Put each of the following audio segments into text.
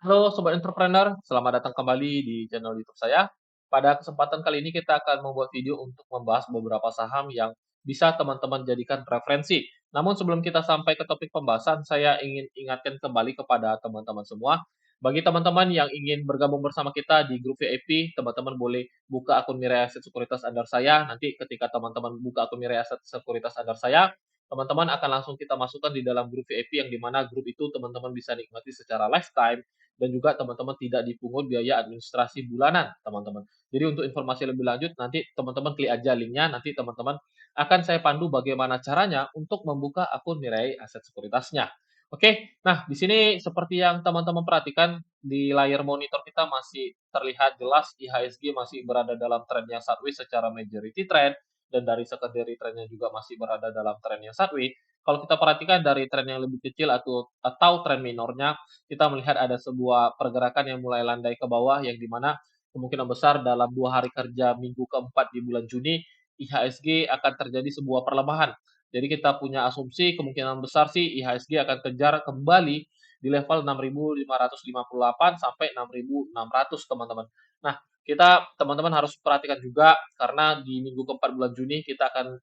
Halo Sobat Entrepreneur, selamat datang kembali di channel YouTube saya. Pada kesempatan kali ini kita akan membuat video untuk membahas beberapa saham yang bisa teman-teman jadikan referensi. Namun sebelum kita sampai ke topik pembahasan, saya ingin ingatkan kembali kepada teman-teman semua. Bagi teman-teman yang ingin bergabung bersama kita di grup VIP, teman-teman boleh buka akun Mirai Aset Sekuritas Under saya. Nanti ketika teman-teman buka akun Mirai Aset Sekuritas Under saya, teman-teman akan langsung kita masukkan di dalam grup VIP yang dimana grup itu teman-teman bisa nikmati secara lifetime dan juga teman-teman tidak dipungut biaya administrasi bulanan, teman-teman. Jadi untuk informasi lebih lanjut nanti teman-teman klik aja linknya, nanti teman-teman akan saya pandu bagaimana caranya untuk membuka akun Mirai Aset Sekuritasnya. Oke, nah di sini seperti yang teman-teman perhatikan di layar monitor kita masih terlihat jelas IHSG masih berada dalam tren yang sideways secara majority trend dan dari secondary trendnya juga masih berada dalam tren yang sideways. Kalau kita perhatikan dari tren yang lebih kecil atau tren minornya, kita melihat ada sebuah pergerakan yang mulai landai ke bawah yang dimana kemungkinan besar dalam 2 hari kerja minggu keempat di bulan Juni IHSG akan terjadi sebuah perlemahan. Jadi kita punya asumsi kemungkinan besar sih IHSG akan kejar kembali di level 6.558 sampai 6.600 teman-teman. Nah, kita teman-teman harus perhatikan juga karena di minggu keempat bulan Juni kita akan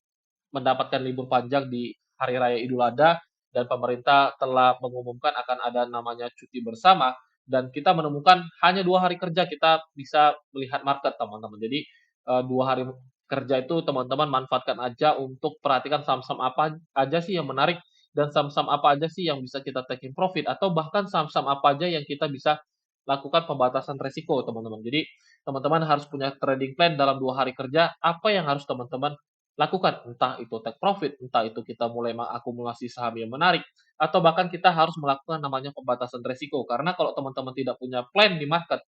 mendapatkan libur panjang di Hari Raya Idul Adha dan pemerintah telah mengumumkan akan ada namanya cuti bersama dan kita menemukan hanya 2 hari kerja kita bisa melihat market teman-teman. Jadi 2 hari kerja itu teman-teman manfaatkan aja untuk perhatikan saham-saham apa aja sih yang menarik dan saham-saham apa aja sih yang bisa kita taking profit atau bahkan saham-saham apa aja yang kita bisa lakukan pembatasan resiko teman-teman. Jadi teman-teman harus punya trading plan dalam 2 hari kerja apa yang harus teman-teman lakukan, entah itu take profit, entah itu kita mulai mengakumulasi saham yang menarik, atau bahkan kita harus melakukan namanya pembatasan resiko. Karena kalau teman-teman tidak punya plan di market,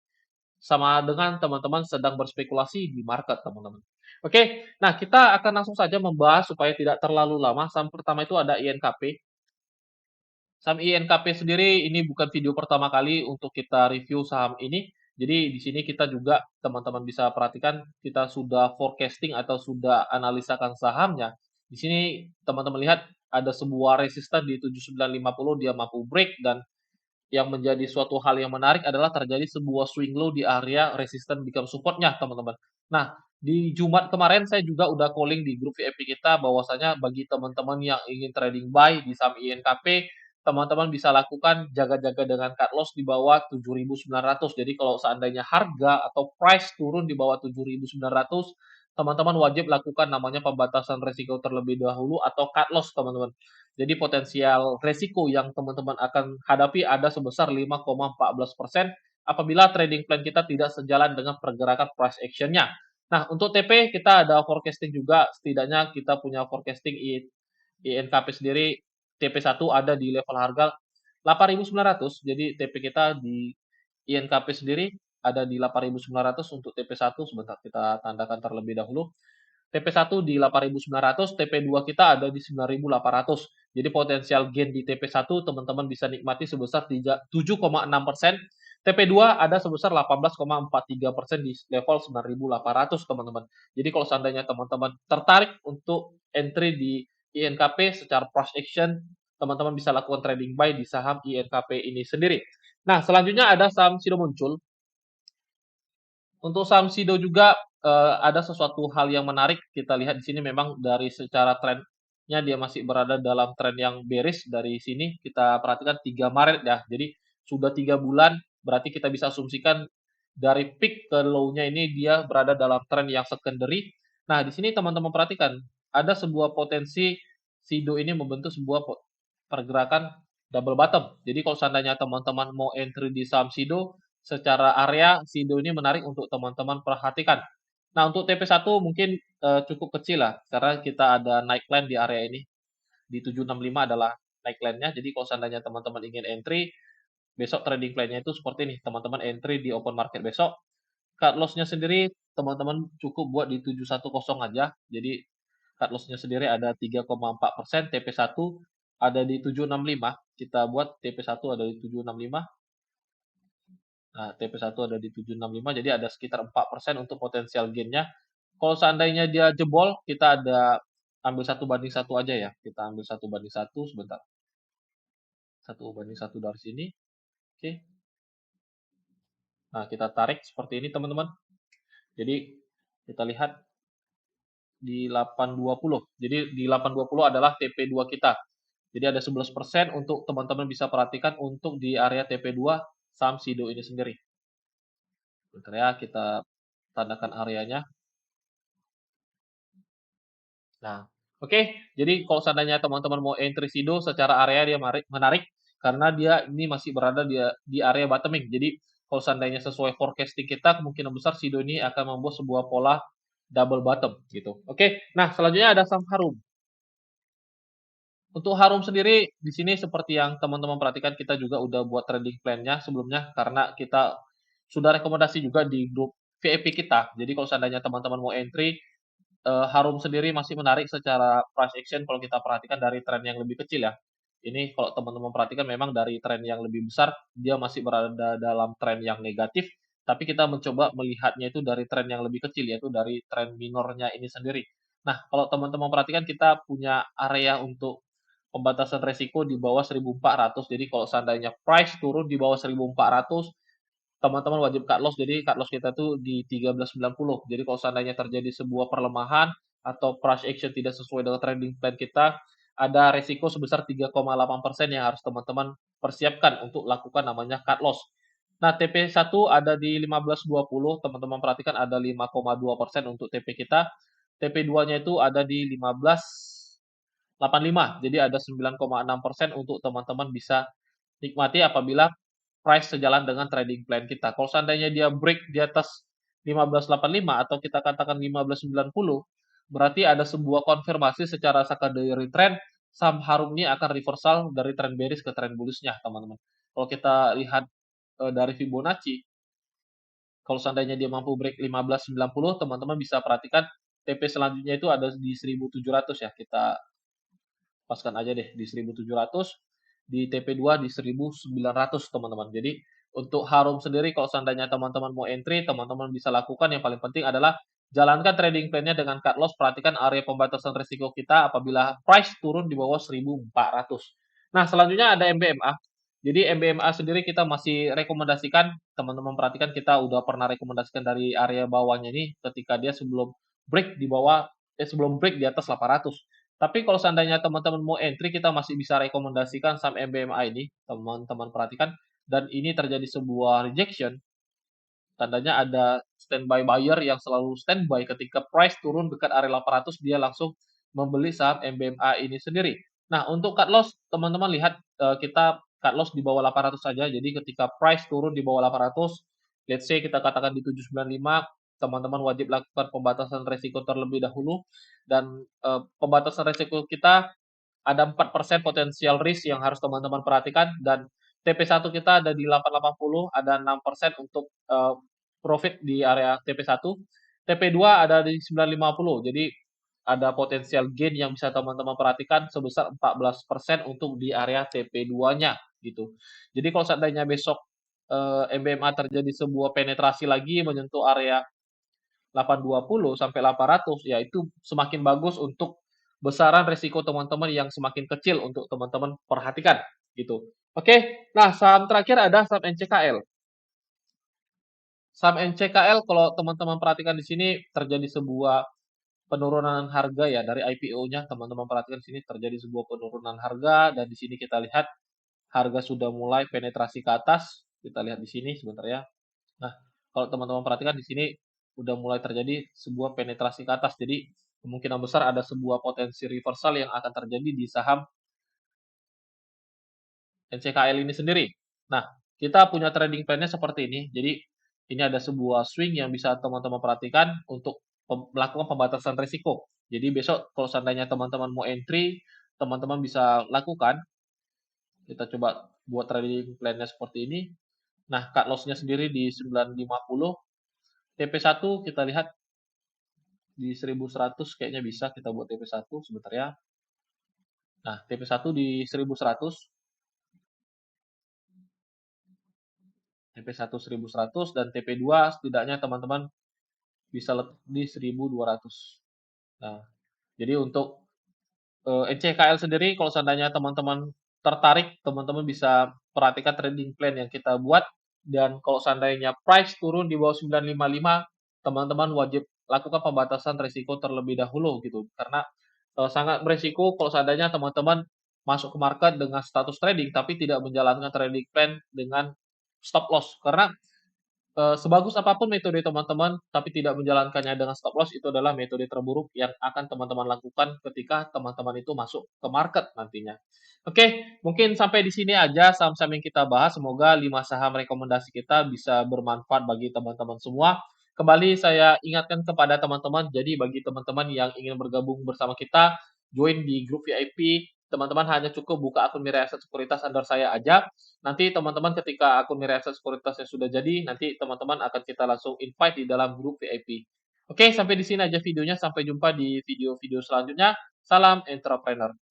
sama dengan teman-teman sedang berspekulasi di market, teman-teman. Oke, nah kita akan langsung saja membahas supaya tidak terlalu lama. Saham pertama itu ada INKP. Saham INKP sendiri ini bukan video pertama kali untuk kita review saham ini. Jadi di sini kita juga teman-teman bisa perhatikan kita sudah forecasting atau sudah analisakan sahamnya. Di sini teman-teman lihat ada sebuah resisten di 7950 dia mampu break dan yang menjadi suatu hal yang menarik adalah terjadi sebuah swing low di area resisten become support-nya, teman-teman. Nah, di Jumat kemarin saya juga udah calling di grup VIP kita bahwasanya bagi teman-teman yang ingin trading buy di saham INKP, teman-teman bisa lakukan jaga-jaga dengan cut loss di bawah 7.900. Jadi kalau seandainya harga atau price turun di bawah 7.900, teman-teman wajib lakukan namanya pembatasan risiko terlebih dahulu atau cut loss, teman-teman. Jadi potensial resiko yang teman-teman akan hadapi ada sebesar 5,14% apabila trading plan kita tidak sejalan dengan pergerakan price action-nya. Nah, untuk TP kita ada forecasting juga, setidaknya kita punya forecasting INKP sendiri TP1 ada di level harga 8.900. Jadi TP kita di INKP sendiri ada di 8.900 untuk TP1. Sebentar kita tandakan terlebih dahulu. TP1 di 8.900, TP2 kita ada di 9.800. Jadi potensial gain di TP1 teman-teman bisa nikmati sebesar 7,6%. TP2 ada sebesar 18,43% di level 9.800 teman-teman. Jadi kalau seandainya teman-teman tertarik untuk entry di INKP secara price action, teman-teman bisa lakukan trading buy di saham INKP ini sendiri. Nah, selanjutnya ada saham Sido muncul. Untuk saham Sido juga, ada sesuatu hal yang menarik kita lihat di sini memang dari secara trennya dia masih berada dalam tren yang bearish dari sini kita perhatikan 3 Maret ya. Jadi sudah 3 bulan berarti kita bisa asumsikan dari peak ke low-nya ini dia berada dalam tren yang secondary. Nah, di sini teman-teman perhatikan ada sebuah potensi Sido ini membentuk sebuah pergerakan double bottom. Jadi kalau seandainya teman-teman mau entry di saham Sido, secara area Sido ini menarik untuk teman-teman perhatikan. Nah, untuk TP1 mungkin, cukup kecil lah, karena kita ada naik line di area ini, di 765 adalah naik line-nya. Jadi kalau seandainya teman-teman ingin entry, besok trading plan-nya itu seperti ini, teman-teman entry di open market besok. Cut loss-nya sendiri teman-teman cukup buat di 710 aja. Jadi cut loss-nya sendiri ada 3,4%, TP1 ada di 765, kita buat TP1 ada di 765. Nah, TP1 ada di 765, jadi ada sekitar 4% untuk potensial gain-nya. Kalau seandainya dia jebol, kita ada ambil 1 banding 1 aja ya. Kita ambil 1 banding 1 sebentar. 1 banding 1 dari sini. Oke. Nah, kita tarik seperti ini teman-teman. Jadi kita lihat di 820. Jadi di 820 adalah TP2 kita. Jadi ada 11% untuk teman-teman bisa perhatikan untuk di area TP2 saham Sido ini sendiri. Bentar ya, kita tandakan areanya. Nah, oke. Jadi kalau seandainya teman-teman mau entry Sido secara area dia menarik karena dia ini masih berada di area bottoming. Jadi kalau seandainya sesuai forecasting kita, kemungkinan besar Sido ini akan membuat sebuah pola double bottom gitu. Oke. Nah, selanjutnya ada saham Harum. Untuk Harum sendiri di sini seperti yang teman-teman perhatikan kita juga udah buat trading plan-nya sebelumnya karena kita sudah rekomendasi juga di grup VIP kita. Jadi kalau seandainya teman-teman mau entry, Harum sendiri masih menarik secara price action kalau kita perhatikan dari tren yang lebih kecil ya. Ini kalau teman-teman perhatikan memang dari tren yang lebih besar, dia masih berada dalam tren yang negatif, tapi kita mencoba melihatnya itu dari tren yang lebih kecil, yaitu dari tren minornya ini sendiri. Nah, kalau teman-teman perhatikan kita punya area untuk pembatasan resiko di bawah 1.400. Jadi kalau seandainya price turun di bawah 1.400, teman-teman wajib cut loss. Jadi cut loss kita tuh di 1390. Jadi kalau seandainya terjadi sebuah perlemahan atau price action tidak sesuai dengan trading plan kita, ada resiko sebesar 3,8% yang harus teman-teman persiapkan untuk lakukan namanya cut loss. Nah, TP1 ada di 1520, teman-teman perhatikan ada 5,2% untuk TP kita. TP2-nya itu ada di 15,85. Jadi ada 9,6% untuk teman-teman bisa nikmati apabila price sejalan dengan trading plan kita. Kalau seandainya dia break di atas 1585 atau kita katakan 1590, berarti ada sebuah konfirmasi secara secondary trend saham Harum ini akan reversal dari trend bearish ke trend bullish-nya, teman-teman. Kalau kita lihat dari Fibonacci, kalau seandainya dia mampu break 1590, teman-teman bisa perhatikan TP selanjutnya itu ada di 1700 ya. Kita paskan aja deh di 1700, di TP2 di 1900 teman-teman. Jadi untuk Harum sendiri kalau seandainya teman-teman mau entry, teman-teman bisa lakukan yang paling penting adalah jalankan trading plan-nya dengan cut loss, perhatikan area pembatasan risiko kita apabila price turun di bawah 1400. Nah, selanjutnya ada MBMA. Jadi MBMA sendiri kita masih rekomendasikan, teman-teman perhatikan kita udah pernah rekomendasikan dari area bawahnya ini ketika dia sebelum break di bawah sebelum break di atas 800. Tapi kalau seandainya teman-teman mau entry, kita masih bisa rekomendasikan saham MBMA ini, teman-teman perhatikan, dan ini terjadi sebuah rejection, tandanya ada standby buyer yang selalu standby ketika price turun dekat area 800, dia langsung membeli saham MBMA ini sendiri. Nah, untuk cut loss, teman-teman lihat kita cut loss di bawah 800 saja. Jadi ketika price turun di bawah 800, let's say kita katakan di 795, teman-teman wajib lakukan pembatasan resiko terlebih dahulu dan pembatasan resiko kita ada 4% potensial risk yang harus teman-teman perhatikan dan TP1 kita ada di 880, ada 6% untuk profit di area TP1. TP2 ada di 950. Jadi ada potensial gain yang bisa teman-teman perhatikan sebesar 14% untuk di area TP2-nya gitu. Jadi kalau seandainya besok MBMA terjadi sebuah penetrasi lagi menyentuh area 820 sampai 800 ya itu semakin bagus untuk besaran resiko teman-teman yang semakin kecil untuk teman-teman perhatikan gitu. Oke, nah saham terakhir ada saham NCKL. Saham NCKL kalau teman-teman perhatikan di sini terjadi sebuah penurunan harga ya dari IPO-nya, teman-teman perhatikan di sini terjadi sebuah penurunan harga dan di sini kita lihat harga sudah mulai penetrasi ke atas. Kita lihat di sini sebentar ya. Nah, kalau teman-teman perhatikan di sini udah mulai terjadi sebuah penetrasi ke atas. Jadi kemungkinan besar ada sebuah potensi reversal yang akan terjadi di saham NCKL ini sendiri. Nah, kita punya trading plan-nya seperti ini. Jadi ini ada sebuah swing yang bisa teman-teman perhatikan untuk melakukan pembatasan risiko. Jadi besok kalau seandainya teman-teman mau entry, teman-teman bisa lakukan. Kita coba buat trading plan-nya seperti ini. Nah, cut loss-nya sendiri di 950. TP1 kita lihat di 1100 kayaknya bisa kita buat TP1 sebentar ya. Nah, TP1 di 1100, TP1 1100 dan TP2 setidaknya teman-teman bisa di 1200. Nah, jadi untuk NCKL sendiri kalau seandainya teman-teman tertarik, teman-teman bisa perhatikan trading plan yang kita buat. dan kalau seandainya price turun di bawah 955, teman-teman wajib lakukan pembatasan risiko terlebih dahulu gitu. Karena, sangat beresiko kalau seandainya teman-teman masuk ke market dengan status trading, tapi tidak menjalankan trading plan dengan stop loss. Karena sebagus apapun metode teman-teman, tapi tidak menjalankannya dengan stop loss, itu adalah metode terburuk yang akan teman-teman lakukan ketika teman-teman itu masuk ke market nantinya. Oke, mungkin sampai di sini aja saham-saham yang kita bahas. Semoga 5 saham rekomendasi kita bisa bermanfaat bagi teman-teman semua. Kembali saya ingatkan kepada teman-teman, jadi bagi teman-teman yang ingin bergabung bersama kita, join di grup VIP, teman-teman hanya cukup buka akun Mirai Aset Sekuritas under saya aja. Nanti teman-teman ketika akun Mirai Aset Sekuritasnya sudah jadi, nanti teman-teman akan kita langsung invite di dalam grup VIP. Oke, sampai di sini aja videonya. Sampai jumpa di video-video selanjutnya. Salam entrepreneur.